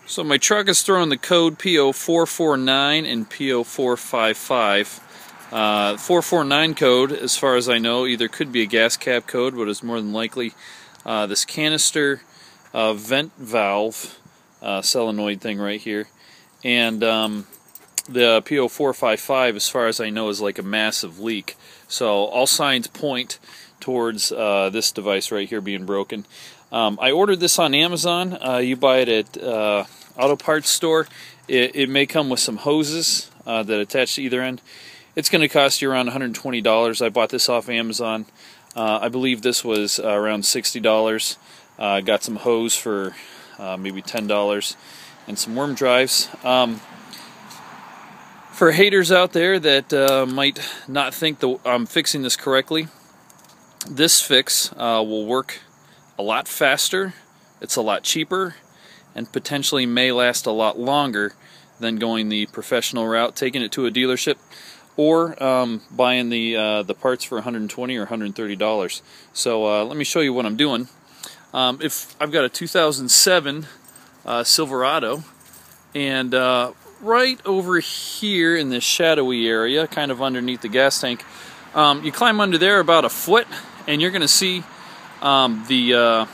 So my truck is throwing the code P0449 and P0455. 449 code, as far as I know, either could be a gas cap code, but is more than likely this canister vent valve solenoid thing right here. And the P0455, as far as I know, is like a massive leak. So all signs point towards this device right here being broken. I ordered this on Amazon. You buy it at auto parts store. It may come with some hoses that attach to either end. It's going to cost you around $120. I bought this off Amazon. I believe this was around $60. Got some hose for maybe $10 and some worm drives. For haters out there that might not think I'm fixing this correctly, this fix will work a lot faster, it's a lot cheaper, and potentially may last a lot longer than going the professional route, taking it to a dealership, or buying the parts for $120 or $130. So let me show you what I'm doing. If I've got a 2007 Silverado, and right over here in this shadowy area, kind of underneath the gas tank, you climb under there about a foot, and you're going to see the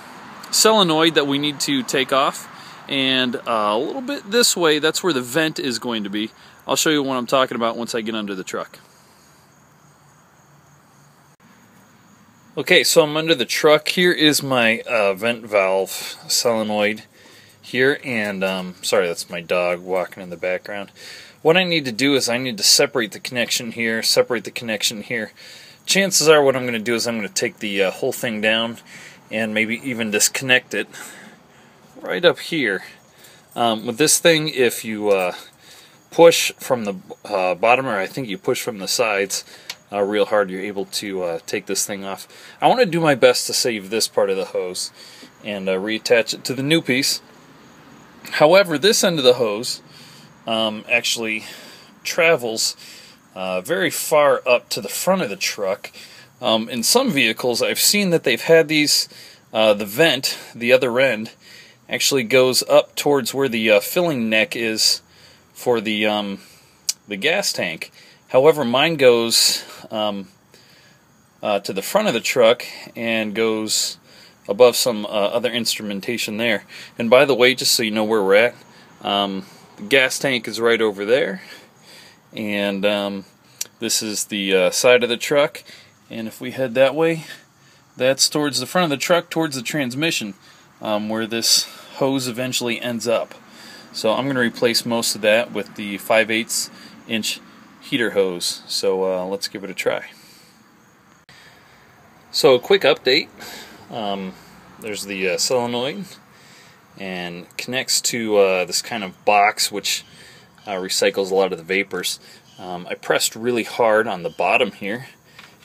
solenoid that we need to take off, and a little bit this way, that's where the vent is going to be. I'll show you what I'm talking about once I get under the truck. Okay, so I'm under the truck. Here is my vent valve solenoid here, and sorry, that's my dog walking in the background. What I need to do is I need to separate the connection here, separate the connection here. Chances are what I'm going to do is I'm going to take the whole thing down and maybe even disconnect it right up here. With this thing, if you push from the bottom, or I think you push from the sides real hard, you're able to take this thing off. I want to do my best to save this part of the hose and reattach it to the new piece. However, this end of the hose actually travels very far up to the front of the truck. In some vehicles, I've seen that they've had these, the vent, the other end, actually goes up towards where the filling neck is for the gas tank. However, mine goes to the front of the truck and goes above some other instrumentation there. And by the way, just so you know where we're at, the gas tank is right over there, and this is the side of the truck, and if we head that way, that's towards the front of the truck, towards the transmission, where this hose eventually ends up. So I'm going to replace most of that with the 5/8 inch heater hose. So let's give it a try. So a quick update. There's the solenoid, and connects to this kind of box which recycles a lot of the vapors. I pressed really hard on the bottom here,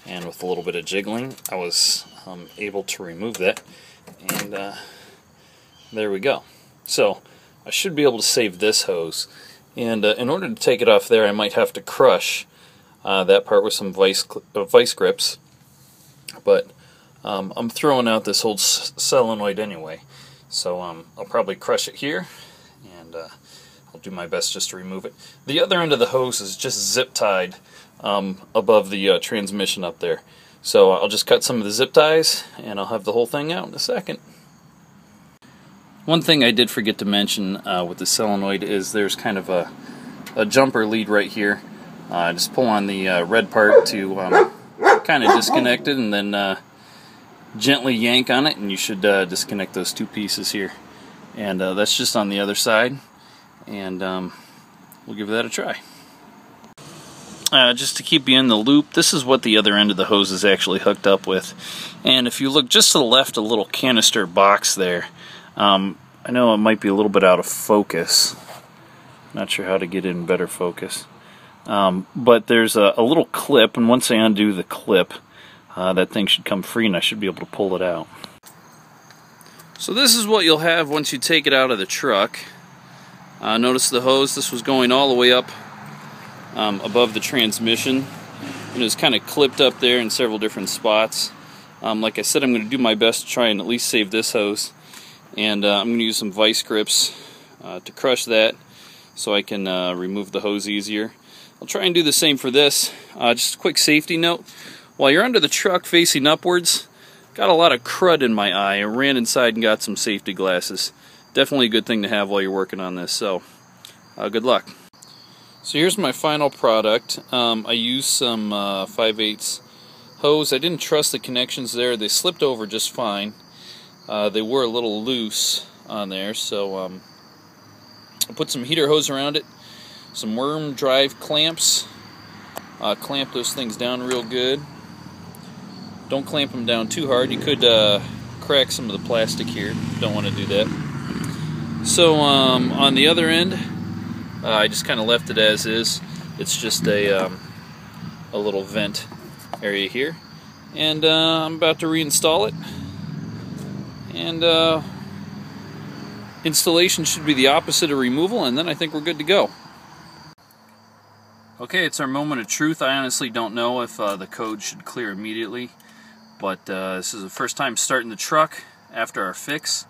and with a little bit of jiggling I was able to remove that, and there we go. So I should be able to save this hose, and in order to take it off there, I might have to crush that part with some vice grips, but I'm throwing out this old solenoid anyway, so I'll probably crush it here, and I'll do my best just to remove it. The other end of the hose is just zip tied above the transmission up there, so I'll just cut some of the zip ties and I'll have the whole thing out in a second. One thing I did forget to mention with the solenoid is there's kind of a jumper lead right here. Just pull on the red part to kind of disconnect it, and then gently yank on it, and you should disconnect those two pieces here. And that's just on the other side, and we'll give that a try. Just to keep you in the loop, this is what the other end of the hose is actually hooked up with. And if you look just to the left, a little canister box there. I know it might be a little bit out of focus. Not sure how to get in better focus. But there's a little clip, and once I undo the clip, that thing should come free and I should be able to pull it out. So this is what you'll have once you take it out of the truck. Notice the hose, this was going all the way up above the transmission, and it was kind of clipped up there in several different spots. Like I said, I'm going to do my best to try and at least save this hose, and I'm going to use some vice grips to crush that so I can remove the hose easier. I'll try and do the same for this. Just a quick safety note. While you're under the truck facing upwards, got a lot of crud in my eye. I ran inside and got some safety glasses. Definitely a good thing to have while you're working on this, so good luck. So here's my final product. I used some 5/8 hose. I didn't trust the connections there. They slipped over just fine. They were a little loose on there, so I put some heater hose around it, some worm drive clamps. Clamp those things down real good. Don't clamp them down too hard. You could crack some of the plastic here. Don't want to do that. So on the other end, I just kind of left it as is. It's just a little vent area here, and I'm about to reinstall it. And installation should be the opposite of removal, and then I think we're good to go. Okay, it's our moment of truth. I honestly don't know if the code should clear immediately, but this is the first time starting the truck after our fix.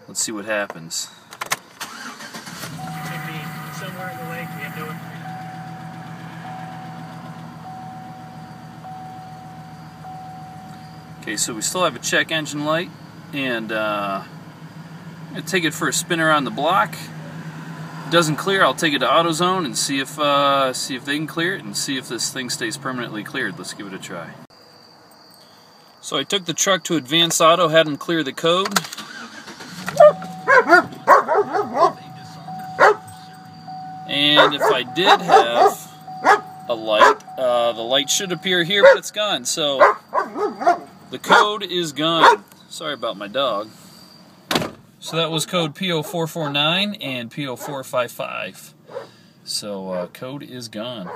Let's see what happens. Should be somewhere in the lake. Can't do it. Okay, so we still have a check engine light, and I'm going to take it for a spin around the block. If it doesn't clear, I'll take it to AutoZone and see if they can clear it, and see if this thing stays permanently cleared. Let's give it a try. So I took the truck to Advanced Auto, had them clear the code. And if I did have a light, the light should appear here, but it's gone. So the code is gone. Sorry about my dog. So that was code P0449 and P0455. So code is gone.